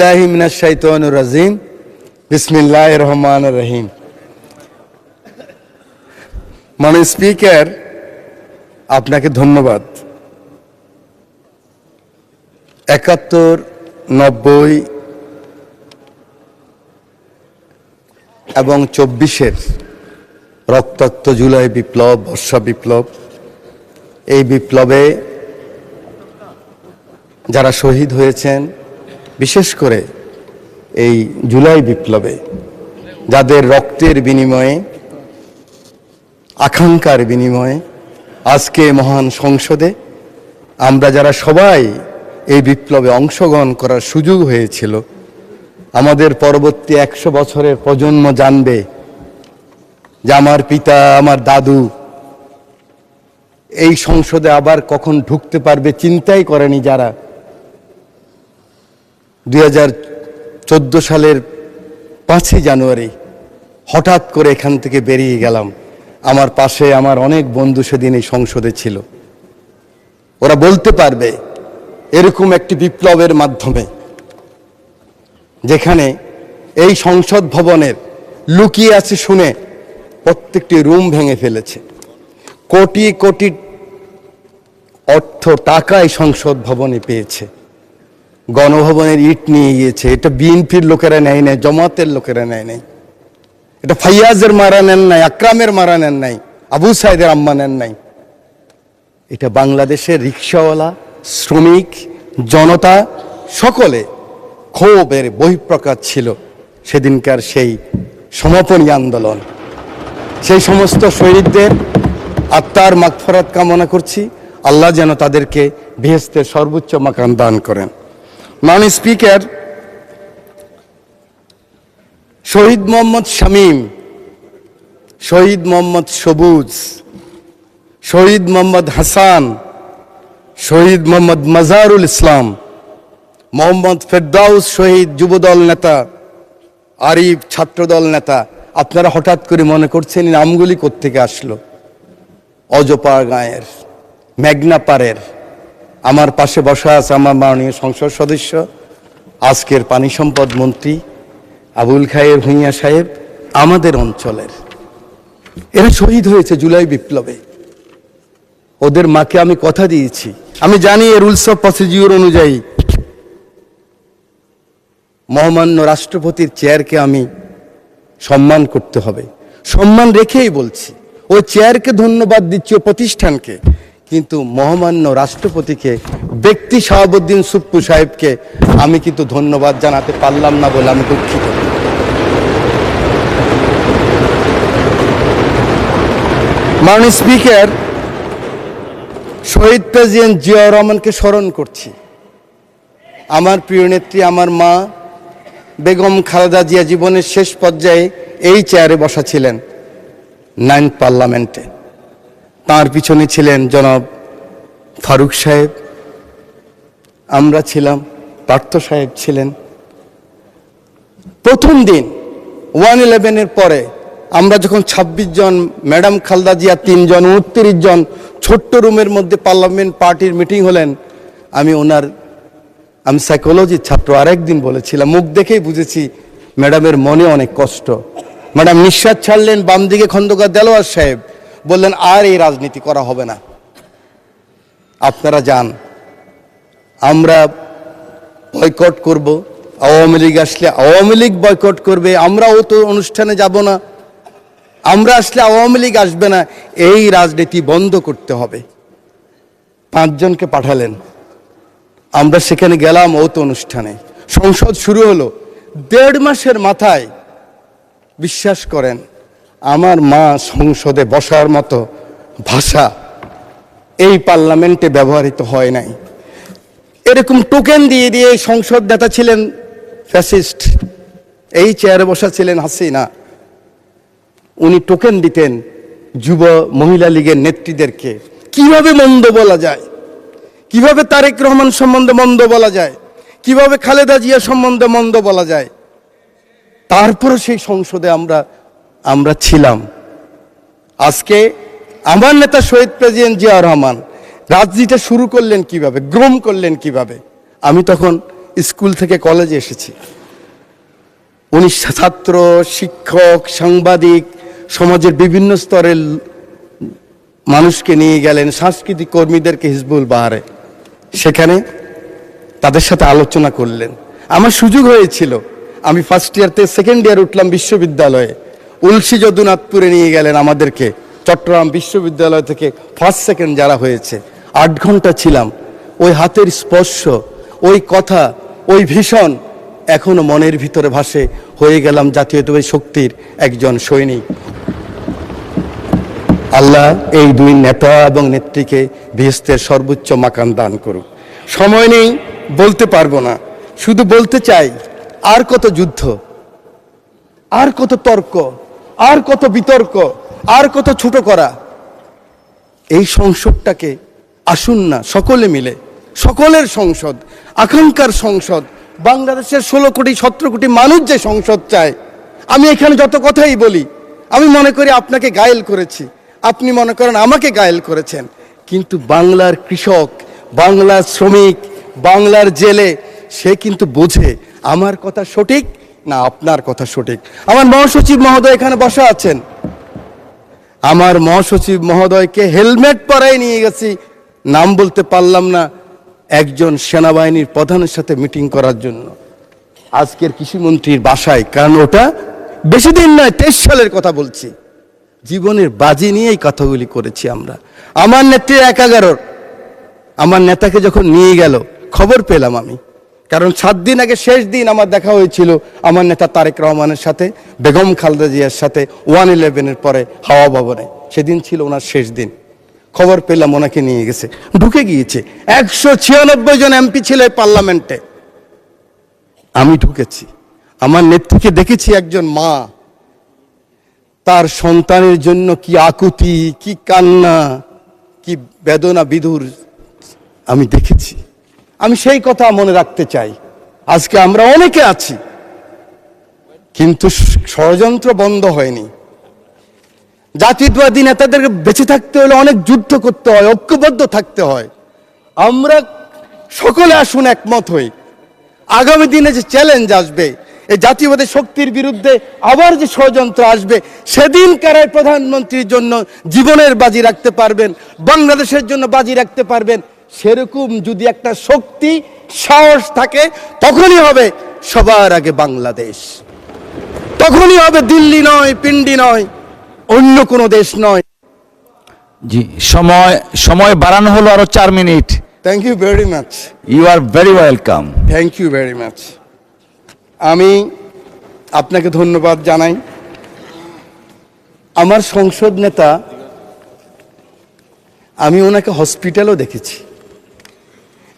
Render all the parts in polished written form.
রাজিম বিসমিল্লাহির রহমানির রহিম। মাননীয় স্পিকার, আপনাকে ধন্যবাদ। ৭১, ৯০ এবং ২৪-এর রক্তাক্ত জুলাই বিপ্লব, বর্ষা বিপ্লব, এই বিপ্লবে যারা শহীদ হয়েছেন, বিশেষ করে এই জুলাই বিপ্লবে যাদের রক্তের বিনিময়ে, আকাঙ্ক্ষার বিনিময়ে আজকে মহান সংসদে আমরা যারা সবাই এই বিপ্লবে অংশগ্রহণ করার সুযোগ হয়েছিল, আমাদের পরবর্তী ১০০ বছরের প্রজন্ম জানবে যে আমার পিতা, আমার দাদু এই সংসদে আবার কখন ঢুকতে পারবে চিন্তাই করেনি যারা। ২০১৪ সালের ৫ই জানুয়ারি হঠাৎ করে এখান থেকে বেরিয়ে গেলাম। আমার পাশে আমার অনেক বন্ধু সেদিন এই সংসদে ছিল। ওরা বলতে পারবে এরকম একটি বিপ্লবের মাধ্যমে, যেখানে এই সংসদ ভবনের লুকিয়ে আছে শুনে প্রত্যেকটি রুম ভেঙে ফেলেছে, কোটি কোটি অর্থ টাকা এই সংসদ ভবনে পেয়েছে, গণভবনের ইট নিয়ে গিয়েছে। এটা বিএনপির লোকেরা নেয় নাই, জামাতের লোকেরা নেয় নাই, এটা ফাইয়াজের মারা নেন নাই, আকরামের মারা নেন নাই, আবু সাইদের আম্মা নেন নাই। এটা বাংলাদেশের রিক্সাওয়ালা, শ্রমিক, জনতা সকলে ক্ষোভের বহিঃপ্রকাশ ছিল সেদিনকার সেই সমাপনী আন্দোলন। সেই সমস্ত শহীদদের আত্মার মাগফিরাত কামনা করছি। আল্লাহ যেন তাদেরকে বেহেশতের সর্বোচ্চ মাকাম দান করেন। মাননীয় স্পিকার, শহীদ মোহাম্মদ শামীম, শহীদ মোহাম্মদ সবুজ, শহীদ মোহাম্মদ হাসান, শহীদ মোহাম্মদ মাজারুল ইসলাম, মোহাম্মদ ফেরদাউস শহীদ যুবদল নেতা, আরিফ ছাত্রদল নেতা, আপনারা হঠাৎ করে মনে করছেন এই নামগুলি কোত্থেকে আসলো? অজপা গাঁয়ের, মেঘনা পাড়ের। আমার পাশে বসা আছে আমার মাননীয় সংসদ সদস্য, আজকের পানি সম্পদ মন্ত্রী আবুল খায়ের ভূঁইয়া সাহেব, আমাদের অঞ্চলের। এরা শহীদ হয়েছে জুলাই বিপ্লবে। ওদের মাকে আমি কথা দিয়েছি, আমি জানি এর রুলস অফ প্রসিডিউর অনুযায়ী মহামান্য রাষ্ট্রপতির চেয়ারকে আমি সম্মান করতে হবে, সম্মান রেখেই বলছি। ওই চেয়ারকে ধন্যবাদ দিচ্ছি, ও প্রতিষ্ঠানকে, কিন্তু মহামান্য রাষ্ট্রপতিকে, ব্যক্তি শাহাবুদ্দিন সুপ্পু সাহেবকে আমি কিন্তু ধন্যবাদ জানাতে পারলাম না বলে আমি দুঃখিত। মাননীয় স্পিকার, শহীদ প্রেসিডেন্ট জিয়াউর রহমানকে স্মরণ করছি। আমার প্রিয় নেত্রী, আমার মা বেগম খালেদা জিয়া জীবনের শেষ পর্যায়ে এই চেয়ারে বসা ছিলেন 9th পার্লামেন্টে। তাঁর পিছনে ছিলেন জনাব ফারুক সাহেব, আমরা ছিলাম, পার্থ সাহেব ছিলেন। প্রথম দিন 1/11-এর পরে আমরা যখন 26 জন, ম্যাডাম খালেদা জিয়া 3 জন, 29 জন ছোট্ট রুমের মধ্যে পার্লামেন্ট পার্টির মিটিং হলেন, আমি সাইকোলজির ছাত্র, আরেকদিন বলেছিলাম, মুখ দেখেই বুঝেছি ম্যাডামের মনে অনেক কষ্ট। ম্যাডাম নিঃশ্বাস ছাড়লেন, বাম দিকে খন্দকার দেলোয়ার সাহেব বললেন আর এই রাজনীতি করা হবে না, আপনারা যান, আমরা বয়কট করব। আওয়ামী লীগ আসলে আওয়ামী লীগ বয়কট করবে, আমরাও তো অনুষ্ঠানে যাব না, আমরা আসলে আওয়ামী লীগ আসবে না, এই রাজনীতি বন্ধ করতে হবে। 5 জনকে পাঠালেন, আমরা সেখানে গেলাম ও তো অনুষ্ঠানে। সংসদ শুরু হলো, 1.5 মাসের মাথায়, বিশ্বাস করেন আমার মা সংসদে বসার মতো ভাষা এই পার্লামেন্টে ব্যবহৃত হয় নাই। এরকম টোকেন দিয়ে দিয়ে সংসদ নেতা ছিলেন ফ্যাসিস্ট, এই চেয়ারে বসা ছিলেন হাসিনা। উনি টোকেন দিতেন যুব মহিলা লীগের নেত্রীদেরকে, কিভাবে মন্দ বলা যায়, কিভাবে তারেক রহমান সম্বন্ধে মন্দ বলা যায়, কিভাবে খালেদা জিয়া সম্বন্ধে মন্দ বলা যায়। তারপরে সেই সংসদে আমরা ছিলাম। আজকে আমার নেতা শহীদ প্রেসিডেন্ট জিয়াউর রহমান রাজনীতিটা শুরু করলেন কিভাবে, গ্রোম করলেন কিভাবে, আমি তখন স্কুল থেকে কলেজে এসেছি। উনি ছাত্র, শিক্ষক, সাংবাদিক, সমাজের বিভিন্ন স্তরের মানুষকে নিয়ে গেলেন, সাংস্কৃতিক কর্মীদেরকে হিজবুল বাহারে, সেখানে তাদের সাথে আলোচনা করলেন। আমার সুযোগ হয়েছিল, আমি ফার্স্ট ইয়ারতে সেকেন্ড ইয়ার উঠলাম বিশ্ববিদ্যালয়ে। উলসি যদুনাথপুরে নিয়ে গেলেন আমাদেরকে, চট্টগ্রাম বিশ্ববিদ্যালয় থেকে ফার্স্ট সেকেন্ড যারা হয়েছে। 8 ঘন্টা ছিলাম। ওই হাতের স্পর্শ, ওই কথা, ওই ভীষণ এখনো মনের ভিতরে ভাসে। হয়ে গেলাম জাতীয়তাবাদী শক্তির একজন সৈনিক। আল্লাহ এই দুই নেতা এবং নেত্রীকে বেহেশতের সর্বোচ্চ মাকাম দান করুক। সময় নেই, বলতে পারবো না, শুধু বলতে চাই, আর কত যুদ্ধ, আর কত তর্ক, আর কত বিতর্ক, আর কত ছোট করা। এই সংসদটাকে আসুন না সকলে মিলে, সকলের সংসদ, আকাঙ্ক্ষার সংসদ, বাংলাদেশের 16 কোটি 17 কোটি মানুষ যে সংসদ চায়। আমি এখানে যত কথাই বলি, আমি মনে করি আপনাকে ঘায়েল করেছি, আপনি মনে করেন আমাকে ঘায়েল করেছেন, কিন্তু বাংলার কৃষক, বাংলার শ্রমিক, বাংলার জেলে সে কিন্তু বোঝে আমার কথা সঠিক না আপনার কথা সঠিক। আমার মহাসচিব মহোদয় এখানে বসা আছেন, আমার মহাসচিব মহোদয়কে হেলমেট পরাই নিয়ে গেছি, নাম বলতে পারলাম না, একজন সেনাবাহিনীর প্রধানের সাথে মিটিং করার জন্য আজকের কৃষিমন্ত্রীর বাসায়। কারণ ওটা বেশি দিন নয়, 23 সালের কথা বলছি। জীবনের বাজি নিয়েই কথাগুলি করেছি আমরা। আমার নেত্রীর 11 আমার নেতাকে যখন নিয়ে গেল খবর পেলাম আমি, কারণ 7 দিন আগে শেষ দিন আমার দেখা হয়েছিল আমার নেতা তারেক রহমানের সাথে, বেগম খালেদা জিয়ার সাথে 111-এর পরে হাওয়া ভবনে। সেদিন ছিল ওনার শেষ দিন। খবর পেলাম ওনাকে নিয়ে গেছে, ঢুকে গিয়েছে। 196 জন এমপি ছিল এই পার্লামেন্টে, আমি ঢুকেছি। আমার নেত্রীকে দেখেছি, একজন মা, তার সন্তানের জন্য কি আকুতি, কি কান্না, কি বেদনা বিধুর আমি দেখেছি। আমি সেই কথা মনে রাখতে চাই। আজকে আমরা অনেকে আছি, কিন্তু ষড়যন্ত্র বন্ধ হয়নি। জাতীয়তাবাদী নেতাদেরকে বেঁচে থাকতে হলে অনেক যুদ্ধ করতে হয়, ঐক্যবদ্ধ থাকতে হয়। আমরা সকলে আসুন একমত হই। আগামী দিনে যে চ্যালেঞ্জ আসবে, এই জাতীয়বাদী শক্তির বিরুদ্ধে আবার যে ষড়যন্ত্র আসবে, সেদিন কারা প্রধানমন্ত্রীর জন্য জীবনের বাজি রাখতে পারবেন, বাংলাদেশের জন্য বাজি রাখতে পারবেন, সেরকম যদি একটা শক্তি, সাহস থাকে, তখনই হবে সবার আগে বাংলাদেশ। তখনই হবে দিল্লি নয়, পিন্ডি নয়, অন্য কোনো দেশ নয়। জি, সময় বাড়ানো হলো আরো 4 মিনিট। Thank you very much. You are very welcome. Thank you very much. আমি আপনাকে ধন্যবাদ জানাই। আমার সংসদ নেতা, আমি ওনাকে হসপিটালও দেখেছি।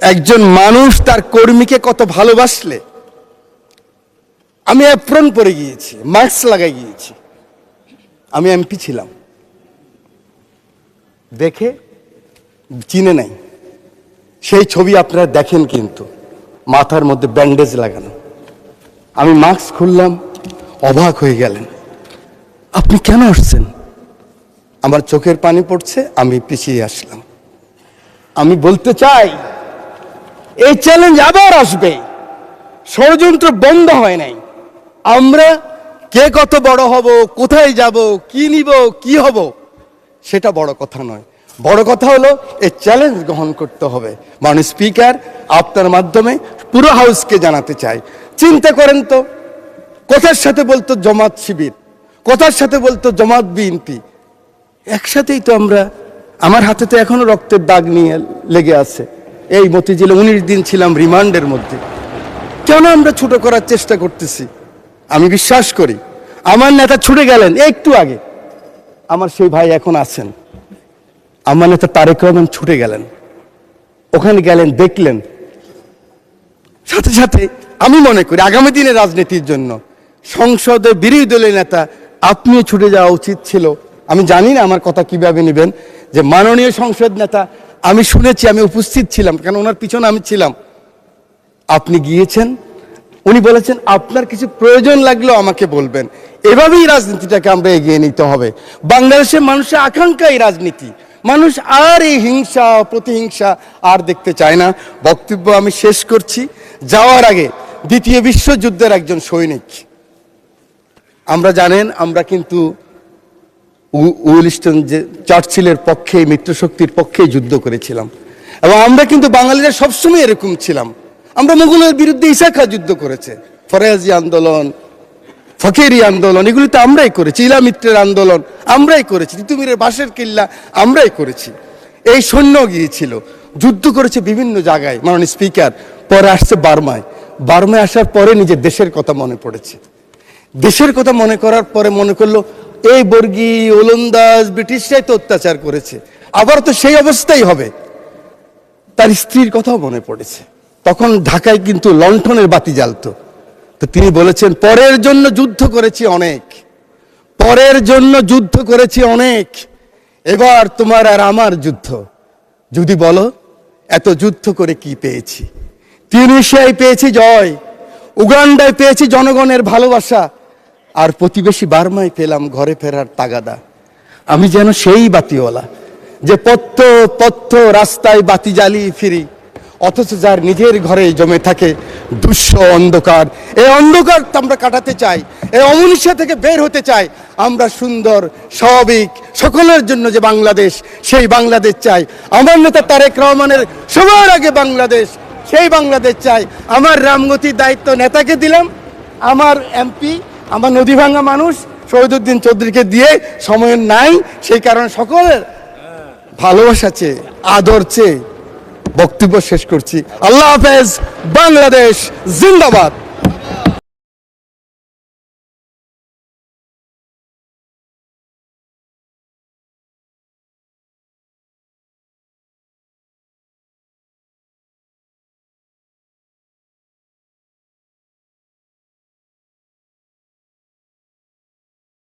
একজন মানুষ তার কর্মীকে কত ভালোবাসলে, আমি অ্যাপ্রন পরে গিয়েছি, মাস্ক লাগাই গিয়েছি। আমি এমপি ছিলাম, দেখে চিনে নাই। সেই ছবি আপনারা দেখেন, কিন্তু মাথার মধ্যে ব্যান্ডেজ লাগানো। আমি মাস্ক খুললাম, অবাক হয়ে গেলেন, আপনি কেন আসছেন? আমার চোখের পানি পড়ছে, আমি পিছিয়ে আসলাম। আমি বলতে চাই, এই চ্যালেঞ্জ আবার আসবে, ষড়যন্ত্র বন্ধ হয় নাই। আমরা কে কত বড় হব, কোথায় যাব, কি নিব, কি হব, সেটা বড় কথা নয়। বড় কথা হলো এই চ্যালেঞ্জ গ্রহণ করতে হবে। মাননীয় স্পিকার, আপনার মাধ্যমে পুরো হাউসকে জানাতে চাই, চিন্তা করেন তো, কথার সাথে বলতো জামাত শিবির, কথার সাথে বলতো জামাত বিএনপি, একসাথেই তো আমরা। আমার হাতে তো এখনো রক্তের দাগ নিয়ে লেগে আছে। এই মতিঝিলে 19 দিন ছিলাম রিমান্ডের মধ্যে। কেন আমরা ছোট করার চেষ্টা করতেছি? আমি বিশ্বাস করি আমার নেতা ছুটে গেলেন একটু আগে, আমার সেই ভাই এখন আছেন, আমার নেতা তারেক রহমান ছুটে গেলেন, ওখানে গেলেন, দেখলেন। সাথে সাথে আমি মনে করি আগামী দিনে রাজনীতির জন্য সংসদে বিরোধী দলের নেতা আপনিও ছুটে যাওয়া উচিত ছিল। আমি জানি না আমার কথা কিভাবে নেবেন, যে মাননীয় সংসদ নেতা, আমি শুনেছি, আমি উপস্থিত ছিলাম, কেন ওনার পিছনে আমি ছিলাম, আপনি গিয়েছেন, উনি বলেছেন আপনার কিছু প্রয়োজন লাগলেও আমাকে বলবেন। এভাবেই রাজনীতিটাকে আমরা এগিয়ে নিতে হবে। বাংলাদেশের মানুষের আকাঙ্ক্ষা এই রাজনীতি, মানুষ আর এই হিংসা প্রতিহিংসা আর দেখতে চায় না। বক্তব্য আমি শেষ করছি। যাওয়ার আগে দ্বিতীয় বিশ্বযুদ্ধের একজন সৈনিক, আমরা জানেন আমরা কিন্তু উইলস্টন যে চার্চিলের পক্ষে, মিত্রশক্তির পক্ষে যুদ্ধ করেছিলাম, এবং আমরা কিন্তু বাঙালিরা সবসময় এরকম ছিলাম। আমরা মুঘলের বিরুদ্ধে ঈসা খাঁ যুদ্ধ করেছে, ফরাজি আন্দোলন, ফকেরি আন্দোলন, এগুলি তো আমরাই করেছি। ইলা মিত্রের আন্দোলন আমরাই করেছি, তিতুমিরের বাঁশের কিল্লা আমরাই করেছি। এই সৈন্য গিয়েছিল, যুদ্ধ করেছে বিভিন্ন জায়গায়। মাননীয় স্পিকার, পরে আসছে বার্মায়। বার্মায় আসার পরে নিজের দেশের কথা মনে পড়েছে। দেশের কথা মনে করার পরে মনে করলো এই বর্গী ওলন্দাজ ব্রিটিশরাই তো অত্যাচার করেছে, আবার তো সেই অবস্থাই হবে। তার স্ত্রীর কথাও মনে পড়েছে। তখন ঢাকায় কিন্তু লণ্ঠনের বাতি জ্বালতো। তো তিনি বলেছেন, পরের জন্য যুদ্ধ করেছি অনেক, পরের জন্য যুদ্ধ করেছি অনেক, এবার তোমার আর আমার যুদ্ধ। যদি বলো এত যুদ্ধ করে কি পেয়েছি? তিউনিসিয়ায় পেয়েছি জয়, উগান্ডায় পেয়েছি জনগণের ভালোবাসা, আর প্রতিবেশী বার্মায় পেলাম ঘরে ফেরার তাগাদা। আমি যেন সেই বাতিওয়ালা যে পত্ত রাস্তায় বাতি জ্বালিয়ে ফিরি, অথচ যার নিজের ঘরে জমে থাকে দুঃস্ব অন্ধকার। এই অন্ধকার আমরা কাটাতে চাই, এই অমনীষা থেকে বের হতে চাই। আমরা সুন্দর স্বাভাবিক সকলের জন্য যে বাংলাদেশ, সেই বাংলাদেশ চাই। আমার নেতা তারেক রহমানের সবার আগে বাংলাদেশ, সেই বাংলাদেশ চাই। আমার রামগতির দায়িত্ব নেতাকে দিলাম, আমার এমপি, আমার নদী ভাঙ্গা মানুষ শহীদুদ্দিন চৌধুরীকে দিয়ে সময় নাই, সেই কারণে সকলের ভালোবাসা চেয়ে, আদর চেয়ে বক্তব্য শেষ করছি। আল্লাহ হাফেজ, বাংলাদেশ জিন্দাবাদ।